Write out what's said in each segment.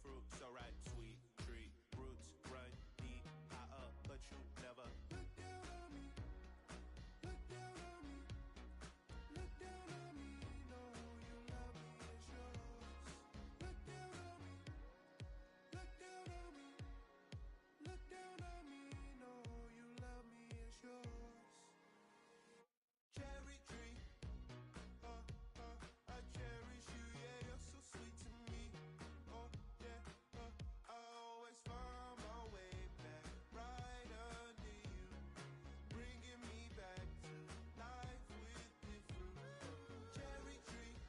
fruit, so right, sweet treat, roots run deep, high up, but you never look down on me. Look down on me. Look down on me. No, you love me, it's yours. Look down on me. Look down on me. Look down on me. No, you love me, it's yours. Cherry tree. I cherish you, yeah, you're so sweet to me. Oh, yeah, I always find my way back right under you, bringing me back to life with the fruit. Cherry tree,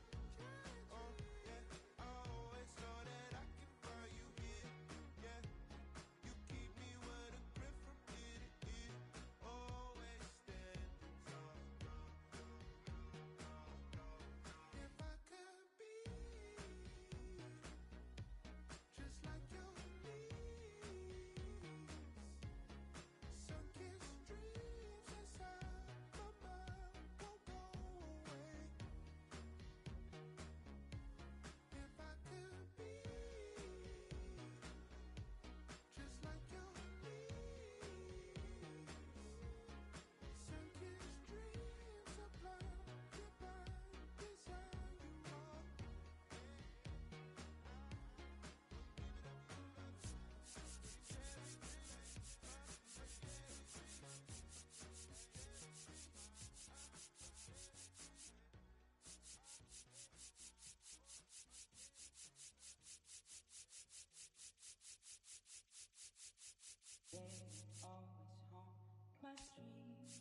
oh, yeah, I always know that I can find you here, yeah. You keep me where the grip from ear to ear, always standing tall. If I could be just like your leaves, sun-kissed dreams inside my mind won't go away. If I could be just like your leaves, sun-kissed dreams sublime, divine design you are. They always haunt my dreams.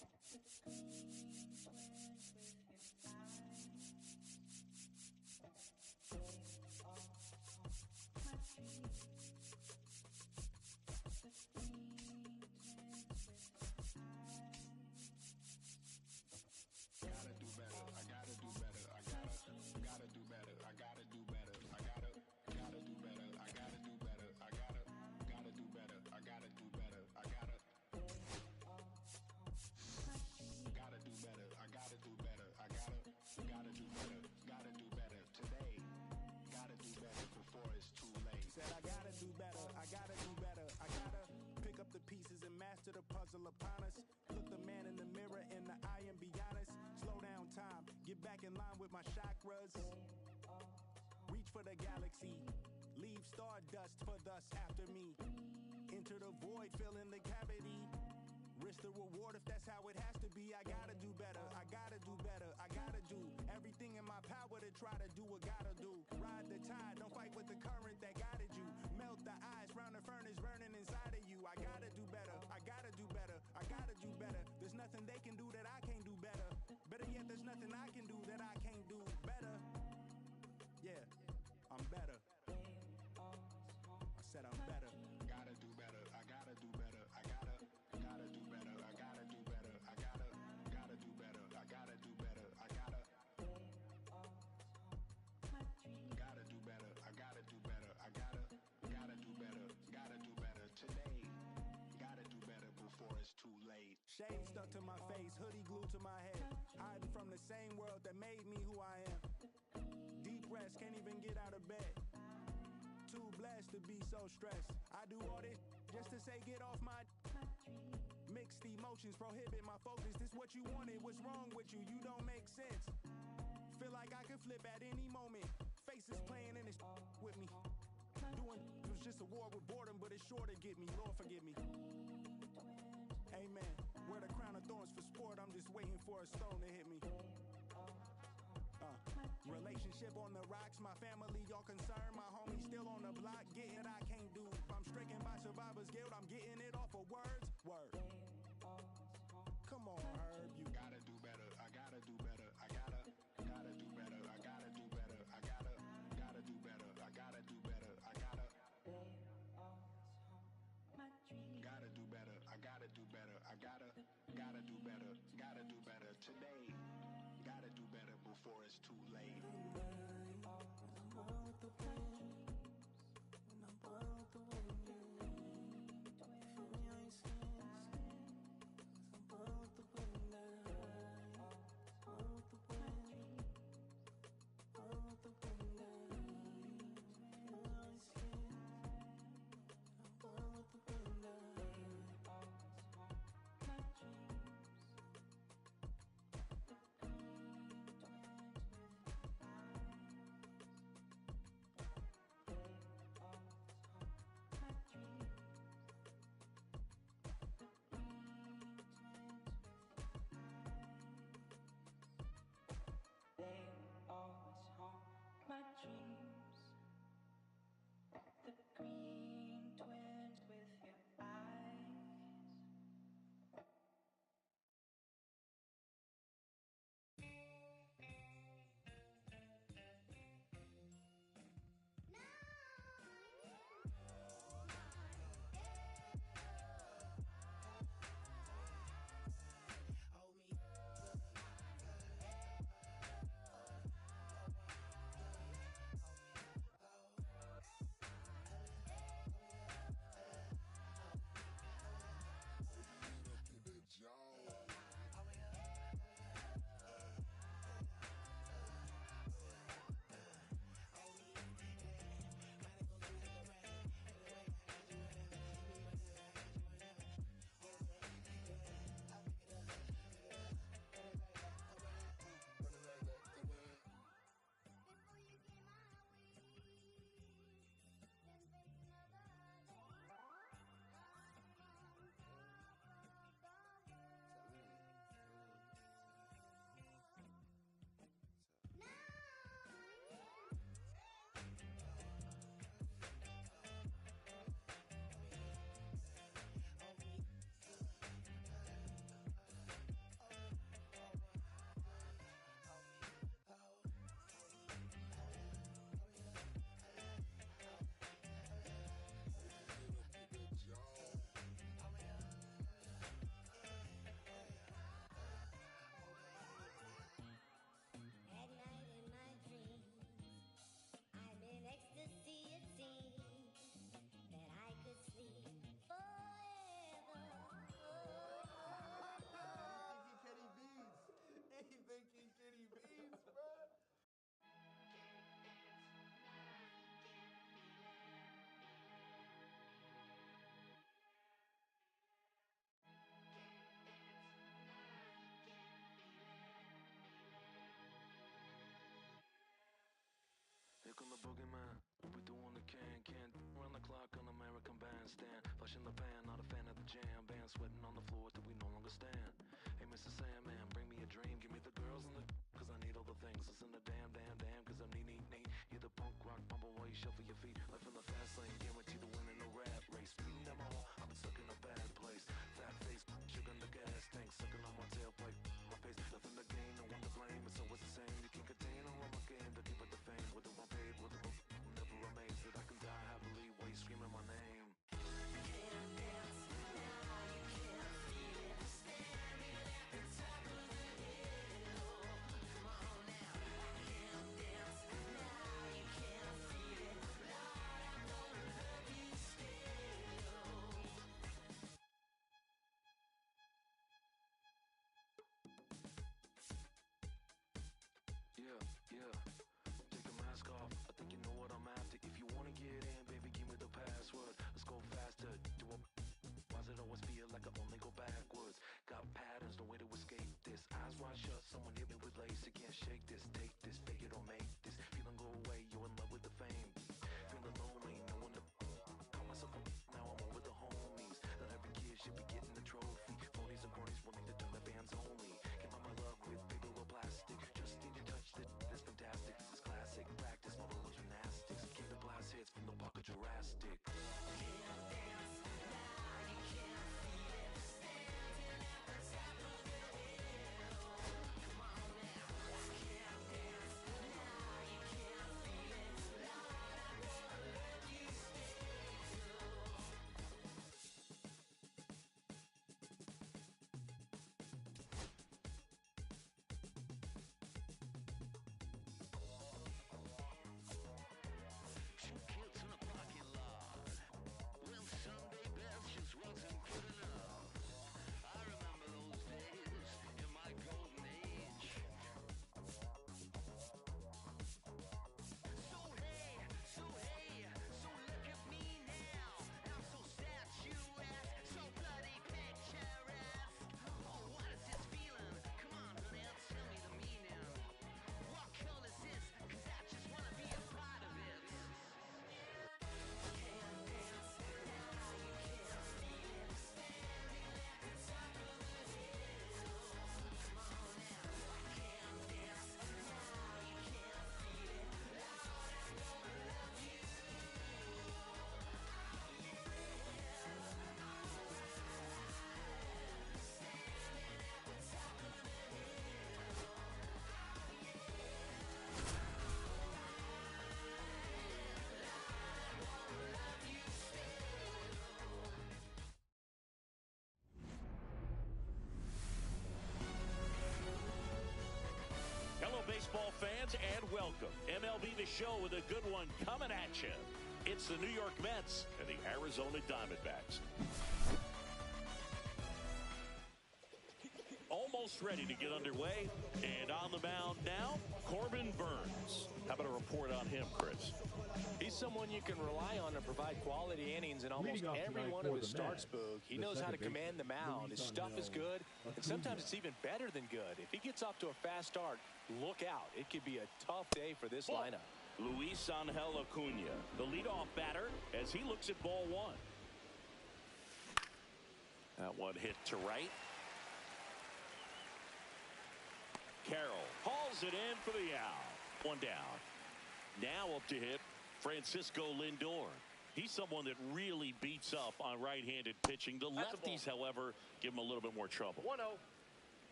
The green twins with your eyes. They always haunt my dreams. The green twins with your eyes. Gotta do better, I gotta do better, I gotta do better, I gotta do better, I gotta do better, I gotta do better, I gotta do better, I gotta do better, I gotta do better, I gotta do better, I gotta do better today. Gotta do better before it's too late. Said I gotta do better, I gotta do better, I gotta pick up the pieces and master the puzzle upon us. Look the man in the mirror in the eye and be honest. Slow down time, get back in line with my chakras. Reach for the galaxy, leave stardust for thus after me. Enter the void, fill in the cavity. Risk the reward if that's how it has to be. I gotta do better, I gotta do better, I gotta do everything in my power to try to do what gotta do. Ride the tide, don't fight with the current that guided you. Melt the ice round the furnace burning inside of you. I gotta do better, I gotta do better, I gotta do better. There's nothing they can do that I can't do better. Better yet, there's nothing I can do that I can't do better. Yeah, I'm better. I said I'm better. Gotta do better, I gotta do better, I gotta do better, I gotta do better, I gotta do better, I gotta do better, I gotta do better, I gotta do better, I gotta do better today. Gotta do better before it's too late. Shade stuck to my face, hoodie glued to my head. Hiding from the same world that made me who I am. Deep rest, can't even get out of bed. Too blessed to be so stressed. I do all this just to say get off my. Mixed emotions prohibit my focus. This what you wanted, what's wrong with you? You don't make sense. Feel like I could flip at any moment. Faces playing in this with me. Doing it was just a war with boredom, but it's sure to get me. Lord forgive me. Amen. Wear the crown of thorns for sport. I'm just waiting for a stone to hit me. Relationship on the rocks, my family all concerned. My homies still on the block, getting it I can't do. I'm stricken by survivor's guilt, I'm getting it off of words. Word. Come on, Herb, you gotta do better, I gotta do better, I gotta do better, I gotta do better, I gotta do better, I gotta do better, I gotta do better, I gotta do better, I gotta do better today. Gotta do better before it's too late. When I'm born with the wind, when I'm born with the wind, feel me on your skin, 'cause I'm born with the wind, born with the wind, born with the wind. boogeyman. We doing the can run the clock on American Bandstand. Flushing the pan, not a fan of the jam band. Sweating on the floor till we no longer stand. Hey, Mr. Sandman, bring me a dream. Give me the girls and the cause I need all the things. Listen to damn, cause I'm neat. You're the punk rock bumble while you shuffle your feet. Life in the fast lane, guarantee to win in a rat race. Speeding down my hall, I've been stuck in a bad place. Fat face, sugar in the gas tank, sucking on my tailpipe. My face, nothing to gain, no one to blame. It's always the same. You can't contain all of my game to keep it the fame. Whether I'm paid, whether I'm never amazed that I can die happily while you screaming my name. Yeah. Take the mask off. I think you know what I'm after. If you wanna get in, baby, give me the password. Let's go faster. Why does it always feel like I only go backwards? Got patterns, no way to escape this. Eyes wide shut, someone hit me with lace. You can't shake this, take this, fake it or make this. Feeling go away, you're in love with the fame. Feeling lonely, no one to call myself up. Now I'm over the homies. Not every kid should be getting a trophy. Phonies and cronies will need to turn the bands only. Came out my love with paper or plastic. Just need to touch it. It's fantastic. This is classic practice. My little gymnastics. Keep the blast hits from the pocket Jurassic. Hello, baseball fans, and welcome. MLB The Show with a good one coming at you. It's the New York Mets and the Arizona Diamondbacks. Almost ready to get underway, and on the mound now, Corbin Burns. How about a report on him, Chris? He's someone you can rely on to provide quality innings in almost every one of his starts, Boog. He knows how to command the mound. His stuff is good, and sometimes it's even better than good. If he gets off to a fast start, look out. It could be a tough day for this lineup. Luis Angel Acuna, the leadoff batter, as he looks at ball one. That one hit to right. Carroll hauls it in for the out. One down. Now up to hit Francisco Lindor. He's someone that really beats up on right-handed pitching. The lefties, however, give him a little bit more trouble. 1-0.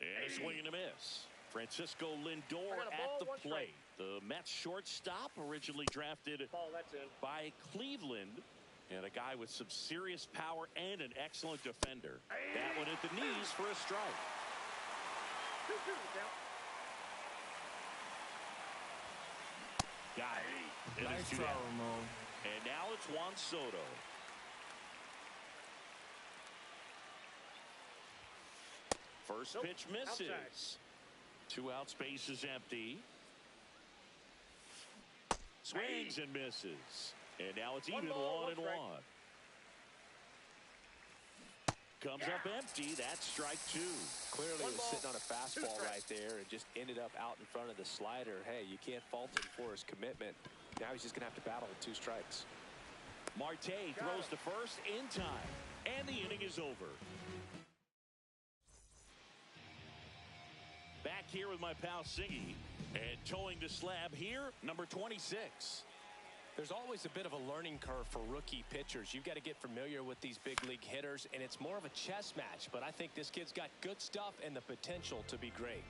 And a swing and a miss. Francisco Lindor at the plate. The Mets shortstop, originally drafted by Cleveland. And a guy with some serious power and an excellent defender. That one at the knees for a strike. Got it. It is 2 down. And now it's Juan Soto. First pitch misses. Outside. 2 outs, base is empty. Swings and misses. And now it's even 1-1. comes up empty. That's strike two. Clearly he was sitting on a fastball right there and just ended up out in front of the slider. Hey, you can't fault him for his commitment. Now he's just going to have to battle with 2 strikes. Marte throws to first in time, and the inning is over. Back here with my pal Siggy, and towing the slab here, number 26. There's always a bit of a learning curve for rookie pitchers. You've got to get familiar with these big league hitters, and it's more of a chess match. But I think this kid's got good stuff and the potential to be great.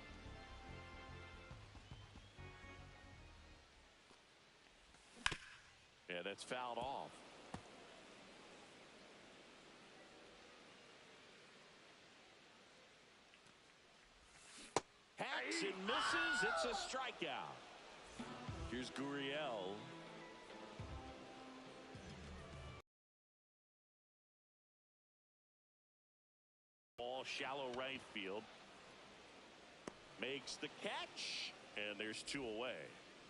Yeah, that's fouled off. Hacks and misses. It's a strikeout. Here's Gurriel. Ball shallow right field. Makes the catch, and there's 2 away.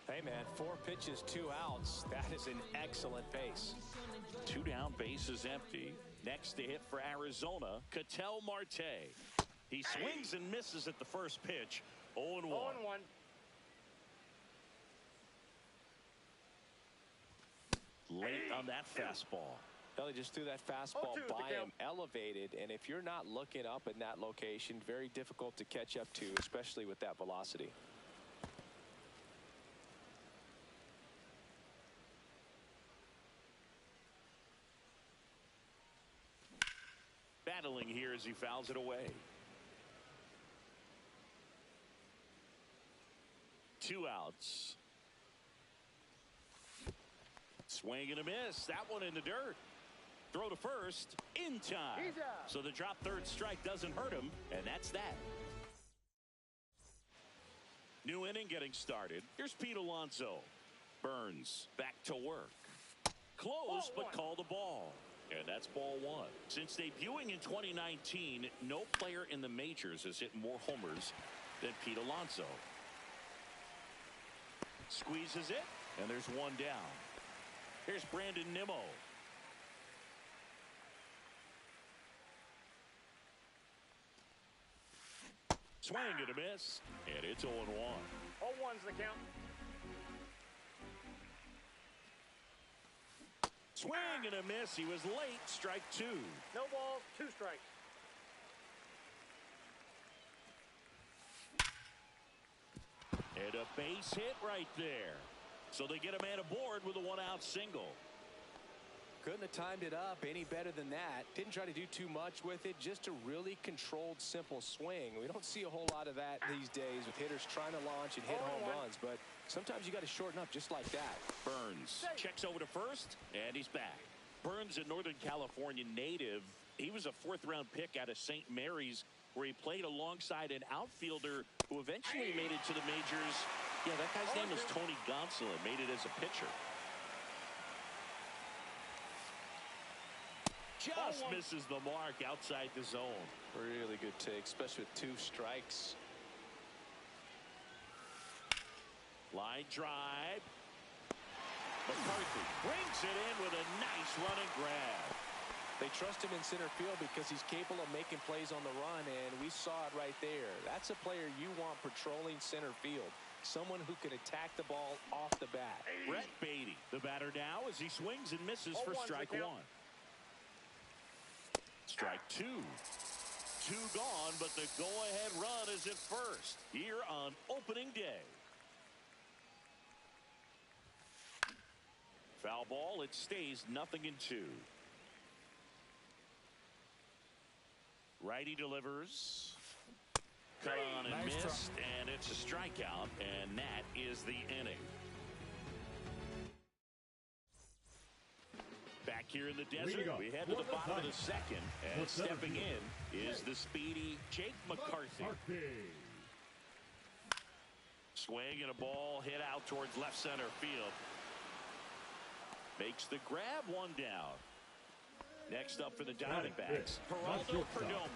Hey, man, 4 pitches, 2 outs. That is an excellent pace. 2 down, base is empty. Next to hit for Arizona, Ketel Marte. He swings and misses at the first pitch. 0-1. 0-1. Late on that fastball. Well, he just threw that fastball by him, elevated, and if you're not looking up in that location, very difficult to catch up to, especially with that velocity. Battling here as he fouls it away. 2 outs. Swing and a miss. That one in the dirt. Throw to first in time. So the drop third strike doesn't hurt him, and that's that. New inning getting started. Here's Pete Alonso. Burns back to work. Close, but called a ball. And that's ball 1. Since debuting in 2019, no player in the majors has hit more homers than Pete Alonso. Squeezes it, and there's 1 down. Here's Brandon Nimmo. Swing and a miss, and it's 0-1. 0-1's the count. Swing and a miss. He was late. Strike 2. No balls, 2 strikes. And a base hit right there. So they get a man aboard with a 1-out single. Couldn't have timed it up any better than that. Didn't try to do too much with it. Just a really controlled, simple swing. We don't see a whole lot of that these days with hitters trying to launch and hit home runs. But sometimes you got to shorten up just like that. Burns checks over to first, and he's back. Burns, a Northern California native. He was a 4th-round pick out of St. Mary's, where he played alongside an outfielder who eventually made it to the majors. Yeah, that guy's name is Tony Gonsolin. Made it as a pitcher. Just misses the mark outside the zone. Really good take, especially with 2 strikes. Line drive. McCarthy brings it in with a nice running grab. They trust him in center field because he's capable of making plays on the run, and we saw it right there. That's a player you want patrolling center field. Someone who can attack the ball off the bat. Brett Beatty, the batter now, as he swings and misses for strike 1. Strike 2. 2 gone, but the go-ahead run is at first here on opening day. Foul ball. It stays 0-2. Righty delivers. Cut on and missed, and it's a strikeout, and that is the inning. Back here in the desert, we head to the bottom of the 2nd, and stepping in is the speedy Jake McCarthy. Swing and a ball hit out towards left center field. Makes the grab, 1 down. Next up for the Diamondbacks, Geraldo Perdomo.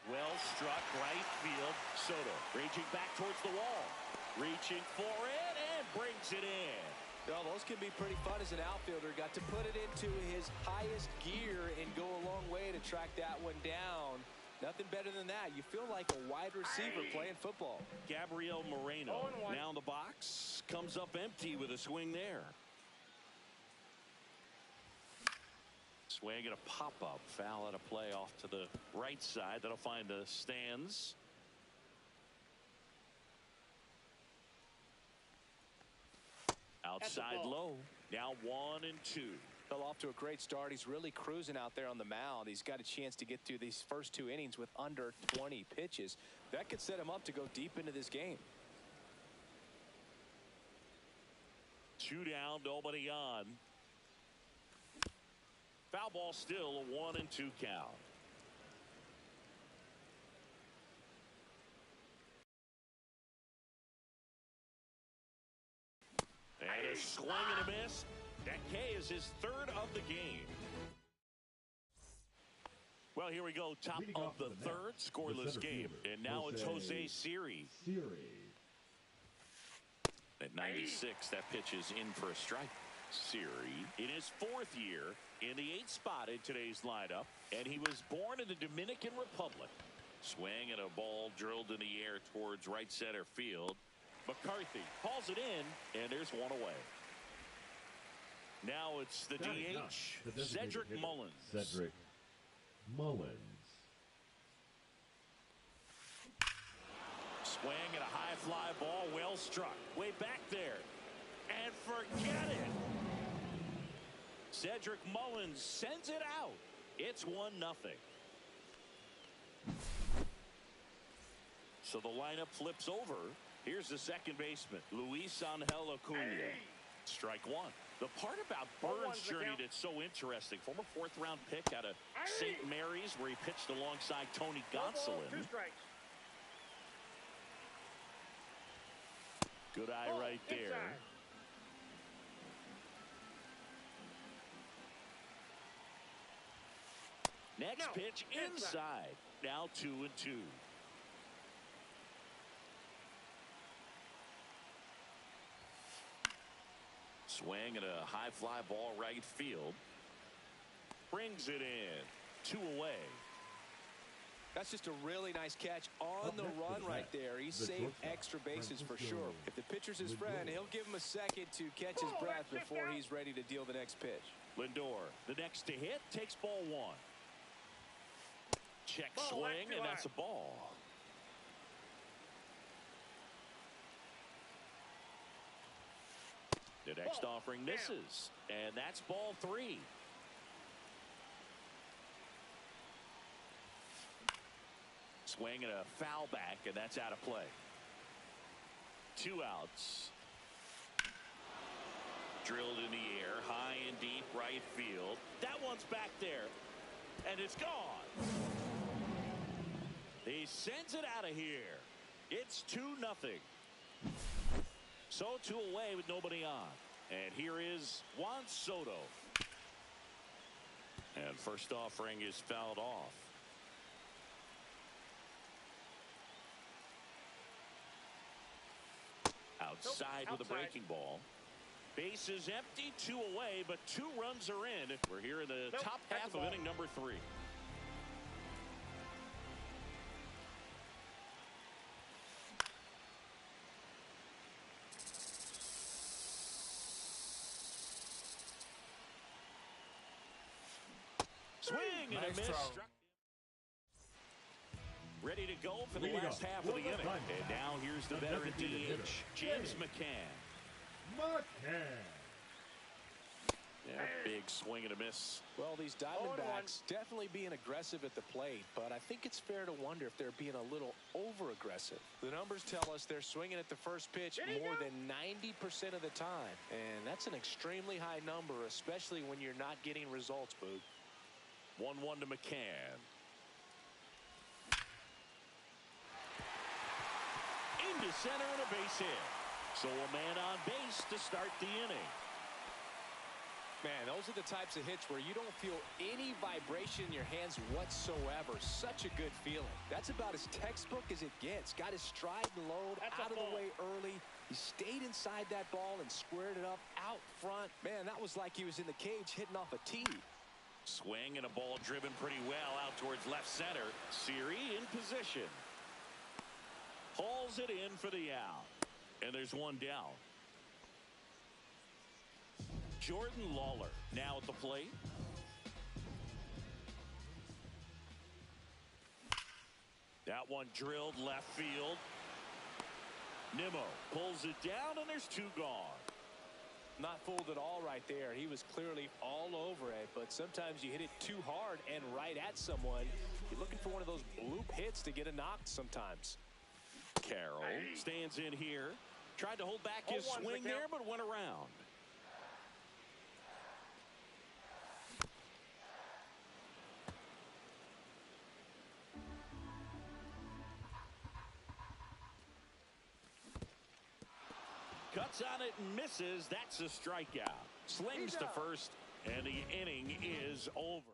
Well struck right field. Soto raging back towards the wall. Reaching for it and brings it in. Well, those can be pretty fun as an outfielder. Got to put it into his highest gear and go a long way to track that one down. Nothing better than that. You feel like a wide receiver playing football. Gabriel Moreno now in the box. Comes up empty with a swing there. Swing and a pop-up. Foul at a play off to the right side. That'll find the stands. Outside low. Now 1-2. Fell off to a great start. He's really cruising out there on the mound. He's got a chance to get through these first 2 innings with under 20 pitches. That could set him up to go deep into this game. 2 down, nobody on. Foul ball still, a 1-2 count. And a swing and a miss. That K is his 3rd of the game. Well, here we go. Top of the 3rd, scoreless game. And now it's Jose Siri. At 96, that pitch is in for a strike. Siri in his 4th year in the 8th spot in today's lineup. And he was born in the Dominican Republic. Swing and a ball drilled in the air towards right center field. McCarthy hauls it in, and there's one away. Now it's the DH, Cedric Mullins. Cedric Mullins. Swing and a high fly ball, well struck. Way back there. And forget it. Cedric Mullins sends it out. It's 1-0. So the lineup flips over. Here's the second baseman, Luis Angel Acuna. Strike 1. The part about Burns' journey that's so interesting, former 4th-round pick out of St. Mary's, where he pitched alongside Tony Gonsolin. 2 strikes. Good eye right there. Next pitch inside. Now 2-2. Swing and a high fly ball right field. Brings it in. 2 away. That's just a really nice catch on the run right there. He saved extra bases for sure. If the pitcher's his friend, he'll give him a second to catch his breath before he's ready to deal the next pitch. Lindor, the next to hit, takes ball 1. Check swing, and that's a ball. The next offering misses, and that's ball 3. Swing and a foul back, and that's out of play. 2 outs. Drilled in the air, high and deep right field. That one's back there, and it's gone. He sends it out of here. It's 2-0. So 2 away with nobody on. And here is Juan Soto. And first offering is fouled off. Outside with a breaking ball. Base is empty, 2 away, but 2 runs are in. We're here in the top half of inning number 3. Swing and a miss. Ready to go for the last half of the inning. And now here's the veteran DH, James McCann. Yeah, big swing and a miss. Well, these Diamondbacks definitely being aggressive at the plate, but I think it's fair to wonder if they're being a little over-aggressive. The numbers tell us they're swinging at the first pitch more than 90% of the time, and that's an extremely high number, especially when you're not getting results, Boog. 1-1 to McCann. Into center and a base hit. So a man on base to start the inning. Man, those are the types of hits where you don't feel any vibration in your hands whatsoever. Such a good feeling. That's about as textbook as it gets. Got his stride and load out of the way early. He stayed inside that ball and squared it up out front. Man, that was like he was in the cage hitting off a tee. Swing and a ball driven pretty well out towards left center. Siri in position. Hauls it in for the out. And there's one down. Jordan Lawler now at the plate. That one drilled left field. Nimmo pulls it down, and there's two gone. Not fooled at all right there. He was clearly all over it, but sometimes you hit it too hard and right at someone. You're looking for one of those bloop hits to get a knock sometimes. Carroll stands in here. Tried to hold back his swing there, but went around. Cuts on it and misses. That's a strikeout. Slings to first, and the inning is over.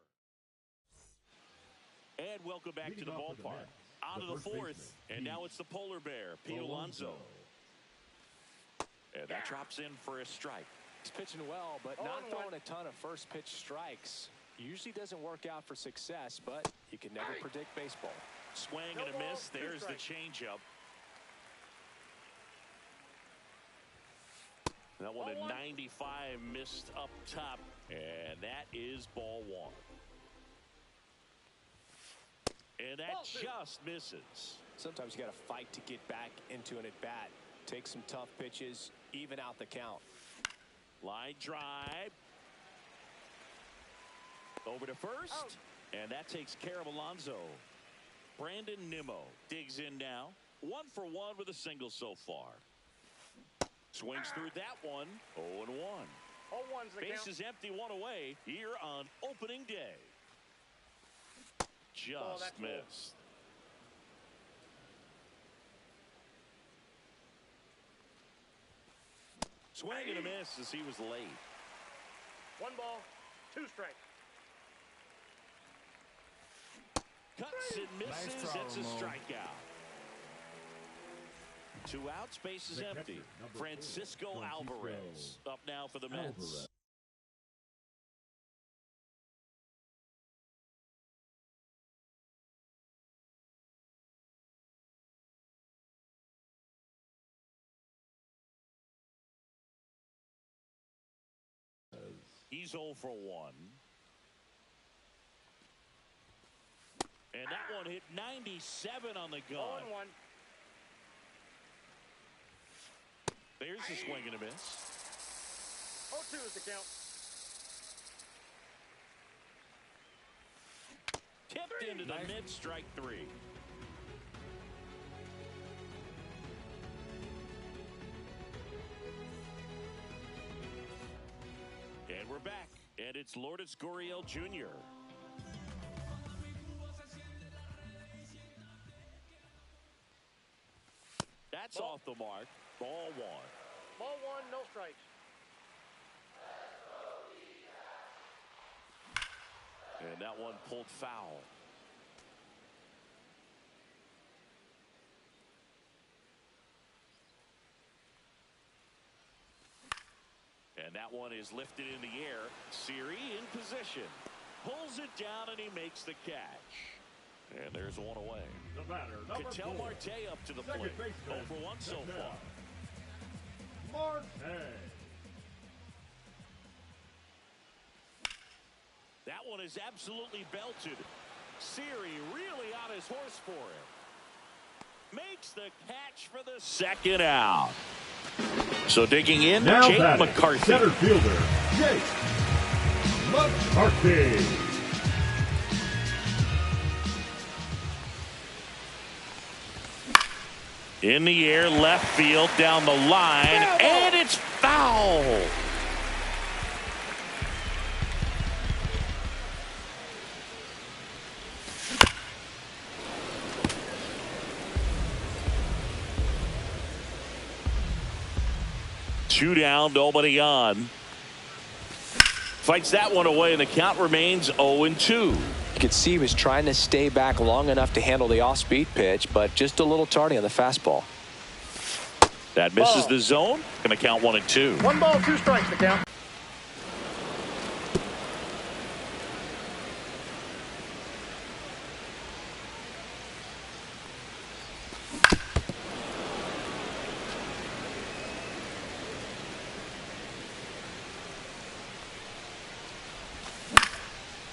And welcome back to the ballpark. On to the fourth, and now it's the polar bear, Pete Alonso. And that drops in for a strike. He's pitching well, but not throwing a ton of first pitch strikes. Usually doesn't work out for success, but you can never predict baseball. Swing and a miss. There's the changeup. That one at 95 missed up top, and that is ball one. And that just misses. Sometimes you got to fight to get back into an at-bat. Take some tough pitches, even out the count. Line drive. Over to first, and that takes care of Alonso. Brandon Nimmo digs in now. 1 for 1 with a single so far. Swings through that one. 0-1. Bases empty, one away here on opening day. Just missed. Swing and a miss as he was late. 1 ball, 2 strikes. Cuts and misses. It's a strikeout. 2 outs, bases empty. Francisco Alvarez up now for the Mets. He's 0 for 1. And that one hit 97 on the gun. 0-1. There's a swing and a miss. 0-2 is the count. Tipped into the mid, strike 3. And we're back, and it's Lourdes Gurriel Jr. That's off the mark. Ball 1. Ball 1, no strikes. And that one pulled foul. And that one is lifted in the air. Siri in position. Pulls it down, and he makes the catch. And there's one away. The batter, number Ketel 4. Marte up to the plate. 0 for 1 so far. Marte. That one is absolutely belted. Siri really on his horse for it. Makes the catch for the second out. So digging in, Now Jake batting, McCarthy. center fielder, Jake McCarthy. In the air, left field, down the line, and it's foul. Two down, nobody on. Fights that one away, and the count remains 0-2. You could see he was trying to stay back long enough to handle the off-speed pitch, but just a little tardy on the fastball. That misses the zone. Going to count 1-2. 1 ball, 2 strikes to count.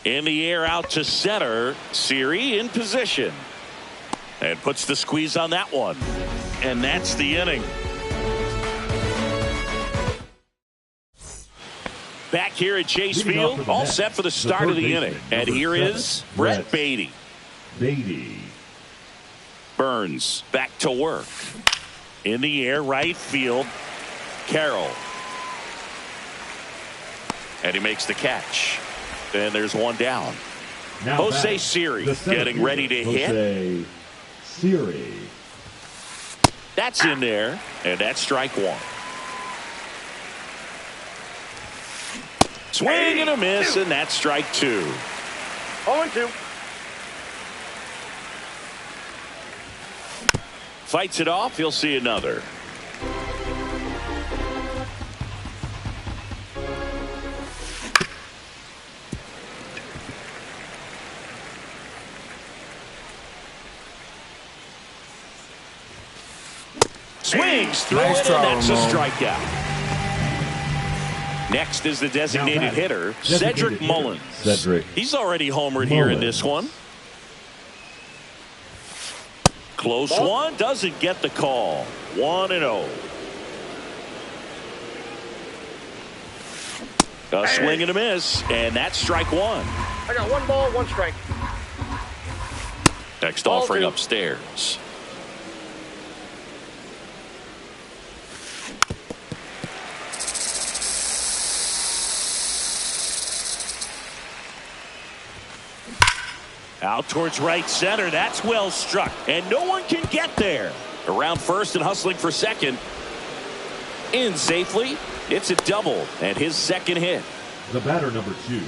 In the air out to center. Siri in position. And puts the squeeze on that one. And that's the inning. Back here at Chase Field, all set for the start of the inning. And here is Brett Beatty. Burns back to work. In the air, right field. Carroll. And he makes the catch. And there's one down. Now Jose Siri getting ready to hit. Siri. That's in there, and that's strike one. Swing and a miss, and that's strike two. 0-2. Fights it off. He'll see another. Swings through it, and that's a strikeout. Next is the designated hitter, Cedric Mullins. He's already homered here in this one. Close one, doesn't get the call. 1-0. A swing and a miss, and that's strike one. I got 1 ball, 1 strike. Next offering upstairs. Out towards right center. That's well struck. And no one can get there. Around first and hustling for second. In safely. It's a double and his second hit. The batter number 2,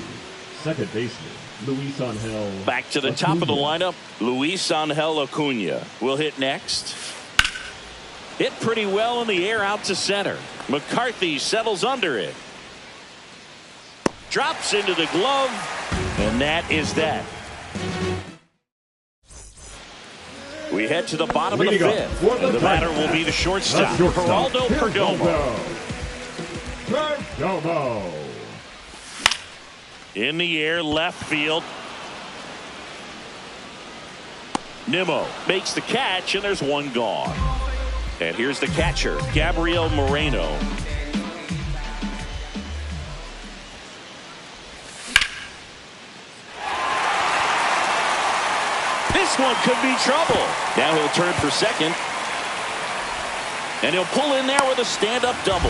second baseman, Luis Angel. Back to the top of the lineup. Luis Angel Acuna will hit next. Hit pretty well in the air out to center. McCarthy settles under it. Drops into the glove. And that is that. We head to the bottom of the fifth. And the batter will be the shortstop, Geraldo Perdomo. In the air, left field. Nimmo makes the catch, and there's one gone. And here's the catcher, Gabriel Moreno. This one could be trouble. Now he'll turn for second. And he'll pull in there with a stand-up double.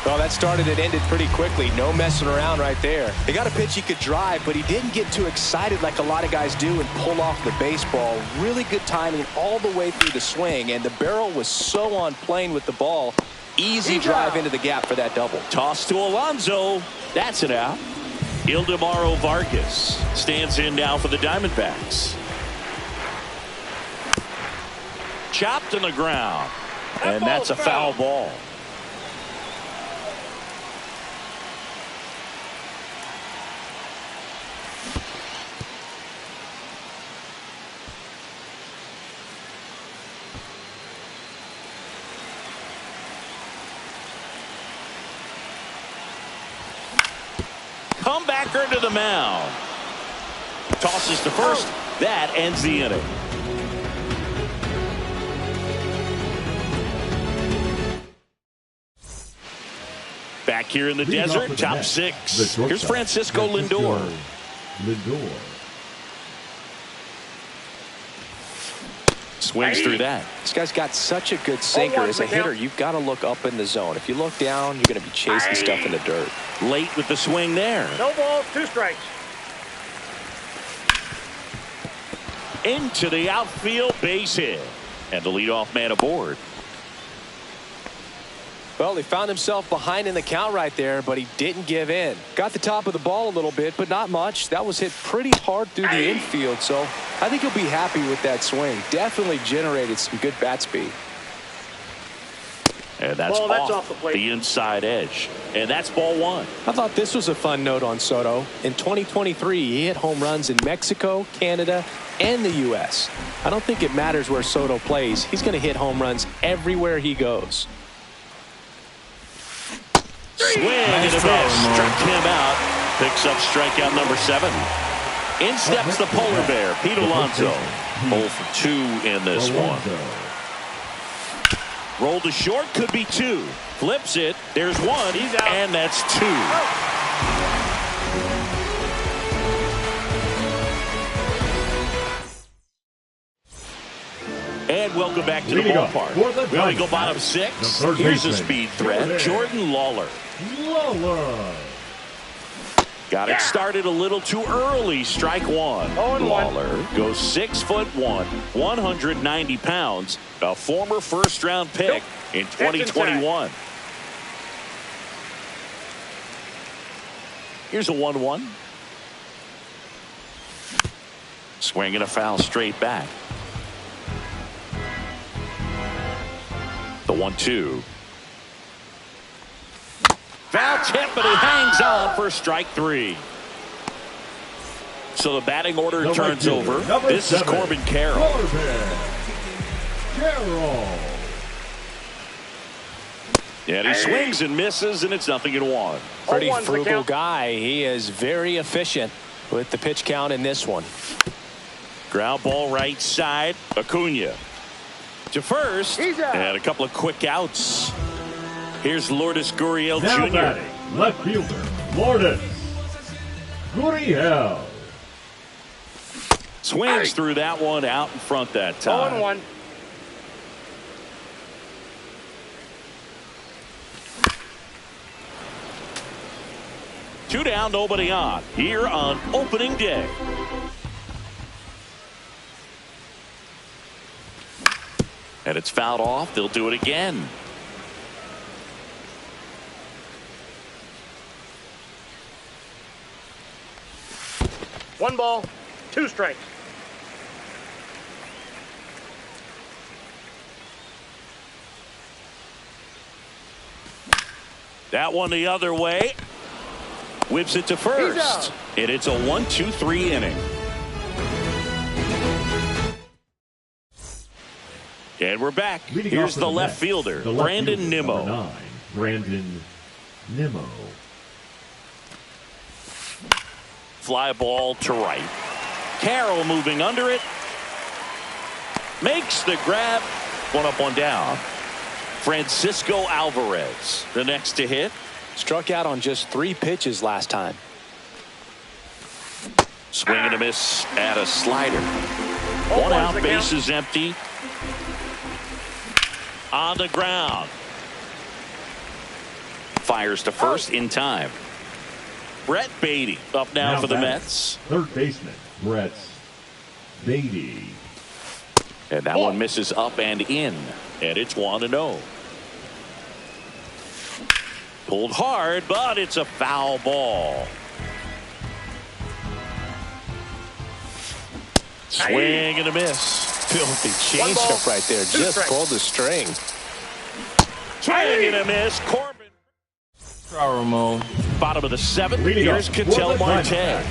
Well, that started and ended pretty quickly. No messing around right there. He got a pitch he could drive, but he didn't get too excited like a lot of guys do and pull off the baseball. Really good timing all the way through the swing, and the barrel was so on plane with the ball. Easy drive into the gap for that double. Toss to Alonso. That's it out. Ildemaro Vargas stands in now for the Diamondbacks. Chopped on the ground. And that's a foul ball. Comebacker to the mound. Tosses to first. That ends the inning. Back here in the desert, top six. Here's Francisco Lindor. Swings through that. This guy's got such a good sinker. As a hitter, you've got to look up in the zone. If you look down, you're going to be chasing stuff in the dirt. Late with the swing there. No balls, 2 strikes. Into the outfield, base hit. And the leadoff man aboard. Well, he found himself behind in the count right there, but he didn't give in. Got the top of the ball a little bit, but not much. That was hit pretty hard through the infield, so I think he'll be happy with that swing. Definitely generated some good bat speed. And that's off the inside edge. And that's ball one. I thought this was a fun note on Soto. In 2023, he hit home runs in Mexico, Canada, and the U.S. I don't think it matters where Soto plays. He's going to hit home runs everywhere he goes. Swing and a miss. Struck him out. Picks up strikeout number 7. In steps the polar bear, Pete Alonso. 0 for 2 in this one. Roll to short, could be 2. Flips it. There's 1. He's out. And that's 2. And welcome back to the ballpark. We only go bottom 6. Here's a speed threat. Jordan Lawler. Got it started a little too early. Strike 1. Lawler goes 6'1", 190 pounds. A former first-round pick in 2021. Here's a 1-1. Swing and a foul straight back. The 1-2. Foul tip, but he hangs on for strike 3. So the batting order turns over. This is Corbin Carroll. And he swings and misses, and it's 0-1. Pretty frugal guy. He is very efficient with the pitch count in this one. Ground ball right side. Acuna to first. And a couple of quick outs. Here's Lourdes Gurriel Now Jr. batting, left fielder, Lourdes Gurriel. Swings through that one out in front that time. 0-1. Two down, nobody on. Here on opening day. And it's fouled off. They'll do it again. One ball, 2 strikes. That one the other way. Whips it to first. And it's a 1-2-3 inning. And we're back. Here's the left fielder, Brandon Nimmo. 9, Brandon Nimmo. Fly ball to right. Carroll moving under it. Makes the grab. 1 up, 1 down. Francisco Alvarez, the next to hit. Struck out on just 3 pitches last time. Swing and a miss at a slider. 1 out, base is empty. On the ground. Fires to first in time. Brett Beatty up now for the Mets. Third baseman, Brett Beatty. And that one misses up and in. And it's 1-0. Pulled hard, but it's a foul ball. Swing and a miss. Filthy changeup right there. Just pulled the string. Swing and a miss. Corbin. Bottom of the 7th. Here's Ketel Marte.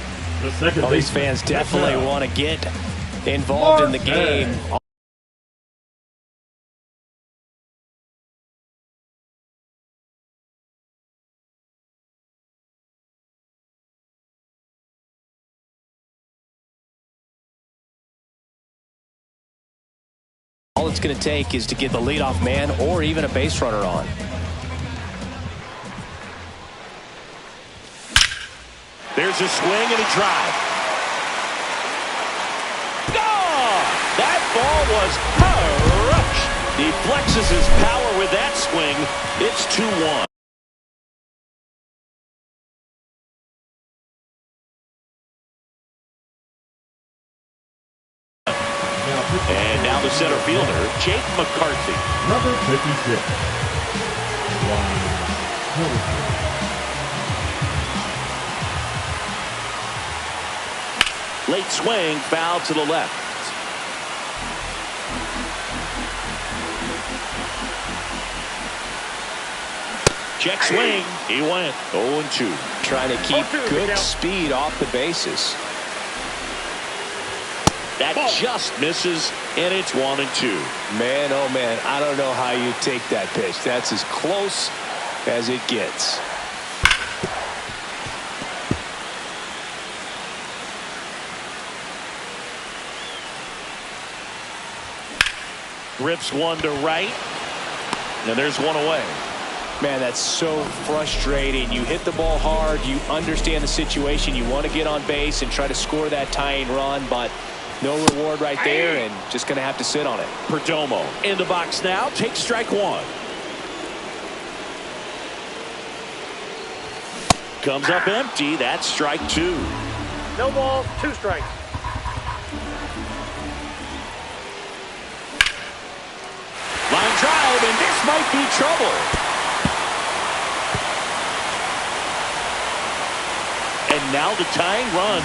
All these fans definitely want to get involved in the game. All it's going to take is to get the leadoff man or even a base runner on. There's a swing and a drive. Oh, that ball was crushed. He flexes his power with that swing. It's 2-1. And now the center fielder, Jake McCarthy. Number 56. Late swing, foul to the left. Check swing. He went 0-2. Trying to keep good speed off the bases. That just misses, and it's 1-2. Man, oh man, I don't know how you take that pitch. That's as close as it gets. Rips one to right, and there's one away. Man, that's so frustrating. You hit the ball hard. You understand the situation. You want to get on base and try to score that tying run, but no reward right there, and just going to have to sit on it. Perdomo in the box now. Takes strike one. Comes up empty. That's strike two. No balls, 2 strikes. Line drive, and this might be trouble. And now the tying run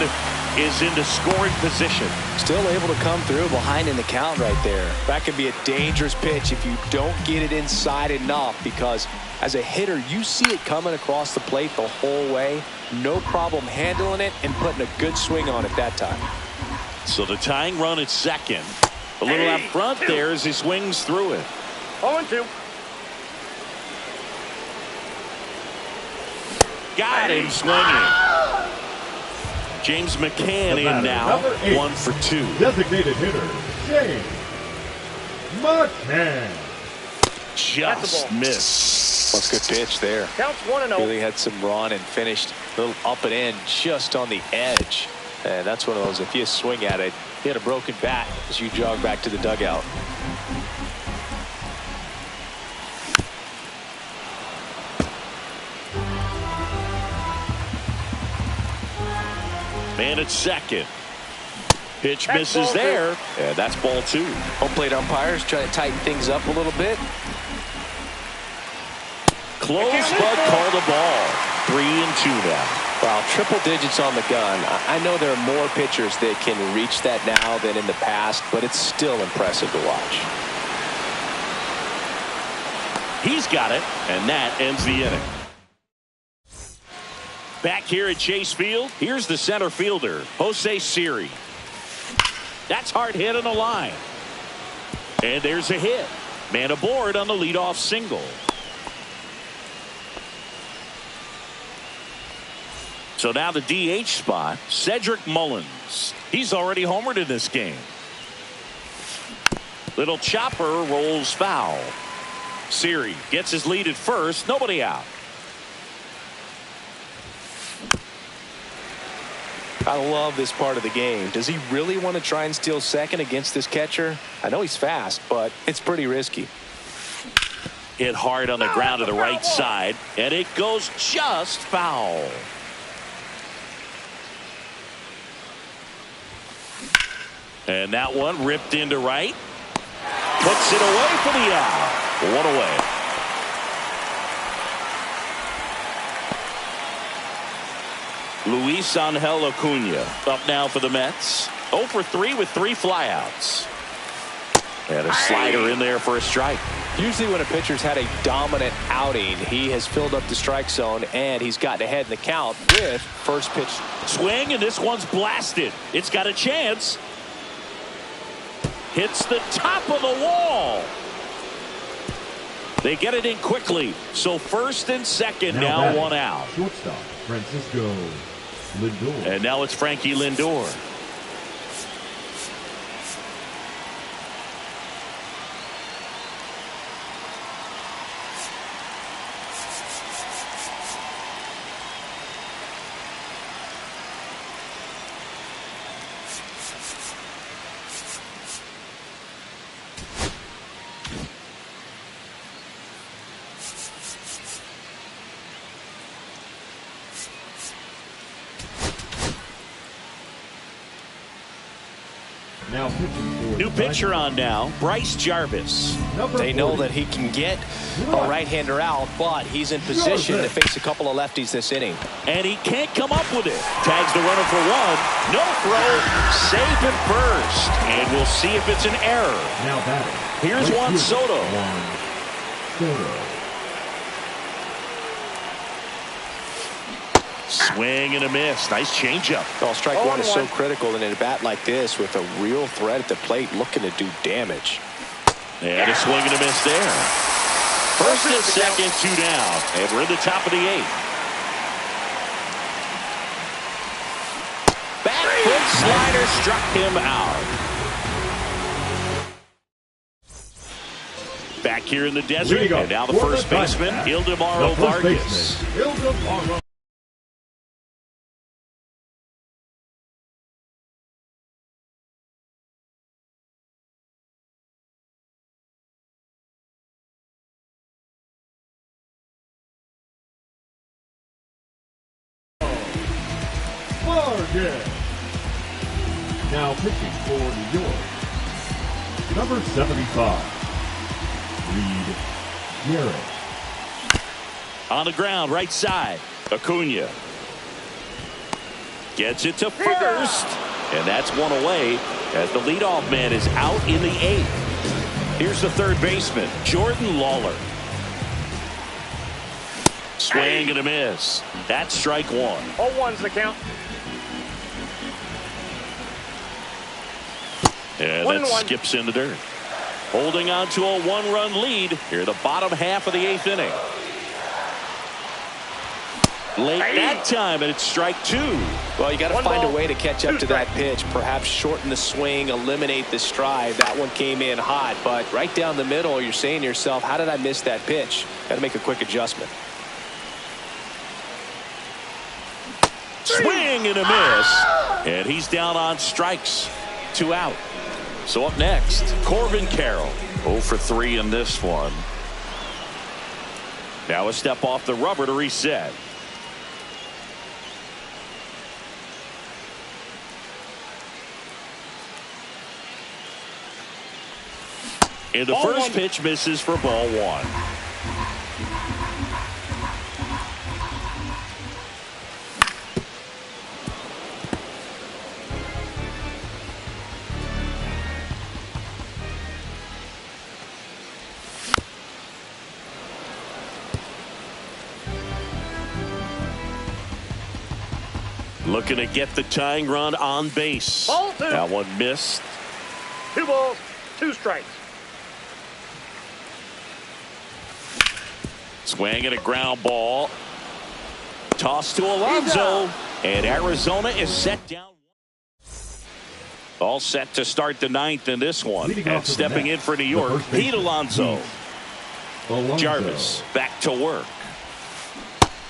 is into scoring position. Still able to come through behind in the count right there. That could be a dangerous pitch if you don't get it inside enough, because as a hitter, you see it coming across the plate the whole way. No problem handling it and putting a good swing on it that time. So the tying run at second. A little out front there as he swings through it. 0-2. Got him swinging. James McCann in now, 1 for 2. Designated hitter, James McCann. Just missed. That's a good pitch there. Counts 1-0. Really had some run and finished a little up and in just on the edge. And that's one of those, if you swing at it, hit a broken bat as you jog back to the dugout. Man at second. Pitch misses there. And that's ball 2. Home plate umpires trying to tighten things up a little bit. Close, but called a ball. 3-2 now. Wow, triple digits on the gun. I know there are more pitchers that can reach that now than in the past, but it's still impressive to watch. He's got it, and that ends the inning. Back here at Chase Field, here's the center fielder, Jose Siri. That's hard hit on the line. And there's a hit. Man aboard on the leadoff single. So now the DH spot, Cedric Mullins. He's already homered in this game. Little chopper rolls foul. Siri gets his lead at first, nobody out. I love this part of the game. Does he really want to try and steal second against this catcher? I know he's fast, but it's pretty risky. Hit hard on the ground to the right side, and it goes just foul. And that one ripped into right. Puts it away for the out. 1 away. Luis Angel Acuna up now for the Mets. 0 for 3 with 3 flyouts. And a slider in there for a strike. Usually when a pitcher's had a dominant outing, he has filled up the strike zone and he's gotten ahead in the count with first pitch. Swing, and this one's blasted. It's got a chance. Hits the top of the wall. They get it in quickly. So first and second, now 1 out. Shortstop, Francisco Lindor. And now it's Frankie Lindor. Now pitching for New pitcher on now, Bryce Jarvis. They know that he can get a right-hander out, but he's in position to face a couple of lefties this inning. And he can't come up with it. Tags the runner for one. No throw. Safe at first. And we'll see if it's an error. Now batting. Here's Juan Soto. Swing and a miss. Nice changeup. Well, strike one is so critical in a bat like this with a real threat at the plate looking to do damage. And a swing and a miss there. First and second, 2 down. And we're in the top of the 8th. Back foot slider struck him out. Back here in the desert. And now the first baseman, Ildemaro Vargas. Now pitching for New York, number 75, Reed Garrett. On the ground, right side, Acuna. Gets it to first. And that's one away as the leadoff man is out in the 8th. Here's the third baseman, Jordan Lawler. Swing and a miss. That's strike one. 0-1's the count. And that skips in the dirt. Holding on to a 1-run lead here in the bottom half of the 8th inning. Late that time, and it's strike 2. Well, you got to find a way to catch up to that pitch. Perhaps shorten the swing, eliminate the stride. That one came in hot, but right down the middle, you're saying to yourself, how did I miss that pitch? Got to make a quick adjustment. Swing and a miss. And he's down on strikes. 2 out. So up next, Corbin Carroll. 0 for 3 in this one. Now a step off the rubber to reset. And the first pitch misses for ball 1. Looking to get the tying run on base. Ball 2. That one missed. 2 balls, 2 strikes. Swing and a ground ball. Toss to Alonso. And Arizona is set down. All set to start the 9th in this one. And stepping in for New York, Pete Alonso. Jarvis back to work.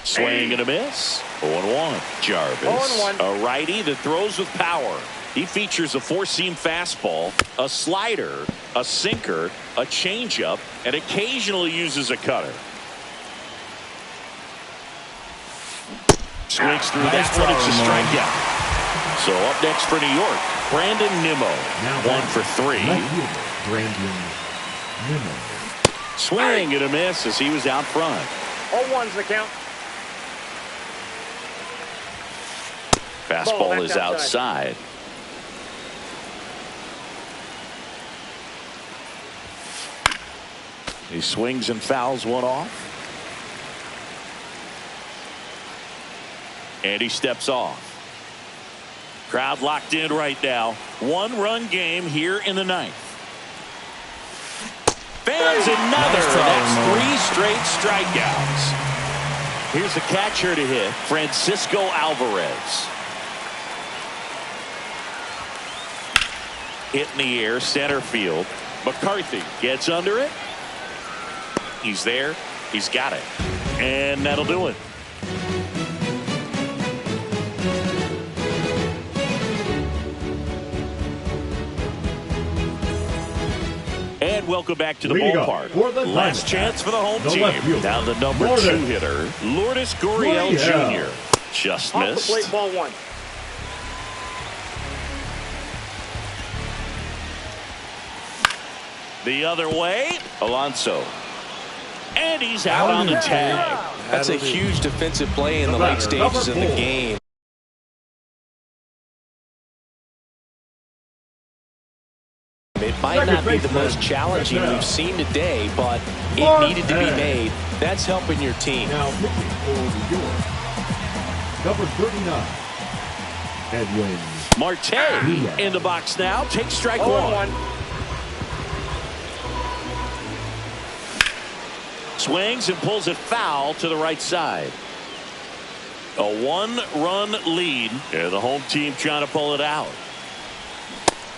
Swing and a miss. 0-1. Jarvis. 0-1. A righty that throws with power. He features a 4-seam fastball, a slider, a sinker, a changeup, and occasionally uses a cutter. Swings through that one. It's a strikeout. So up next for New York, Brandon Nimmo. 1 for 3. Brandon Nimmo. Swing and a miss as he was out front. 0-1's the count. Fastball is outside. He swings and fouls one off. And he steps off. Crowd locked in right now. 1-run game here in the 9th. Fans another. That's 3 straight strikeouts. Here's the catcher to hit, Francisco Alvarez. Hit in the air, center field. McCarthy gets under it. He's there. He's got it. And that'll do it. And welcome back to the ballpark. Last chance for the home team. Down the number 2 hitter, Lourdes Gurriel Jr. Just Off missed. the plate, ball 1. The other way, Alonso. And he's out on the tag. That's a huge defensive play in the late stages of the game. It might not be the most challenging we've seen today, but it needed to be made. That's helping your team. Now pitching for New York, number 39, Edwin Marte in the box now. Takes strike one. Swings and pulls it foul to the right side. A one-run lead. And the home team trying to pull it out.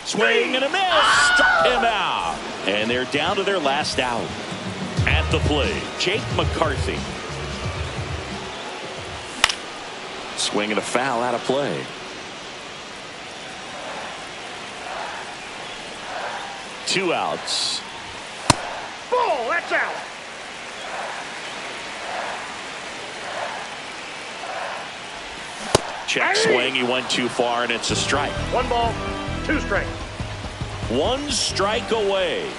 Swing and a miss. Struck him out. And they're down to their last out. At the plate, Jake McCarthy. Swing and a foul out of play. Two outs. Ball, that's out. Check swing. He went too far, and it's a strike. 1 ball, 2 strikes. 1 strike away.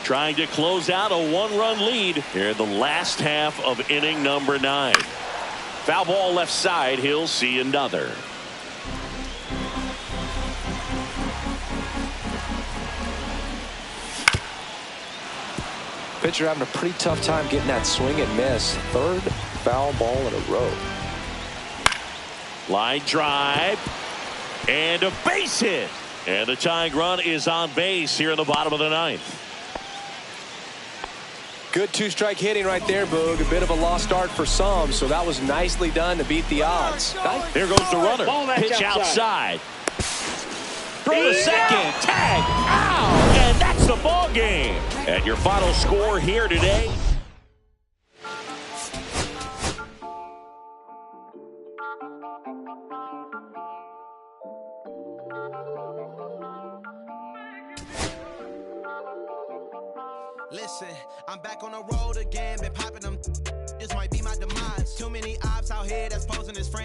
Trying to close out a 1-run lead here in the last half of inning number 9. Foul ball left side. He'll see another. Pitcher having a pretty tough time getting that swing and miss. 3rd foul ball in a row. Line drive. And a base hit. And the tying run is on base here in the bottom of the 9th. Good 2-strike hitting right there, Boog. A bit of a lost start for some, so that was nicely done to beat the odds. Here goes the runner. Pitch outside. Throw to second. Tag. Ow! And that's the ball game. And your final score here today. Listen, I'm back on the road again, been popping them. This might be my demise. Too many ops out here that's posing as friends.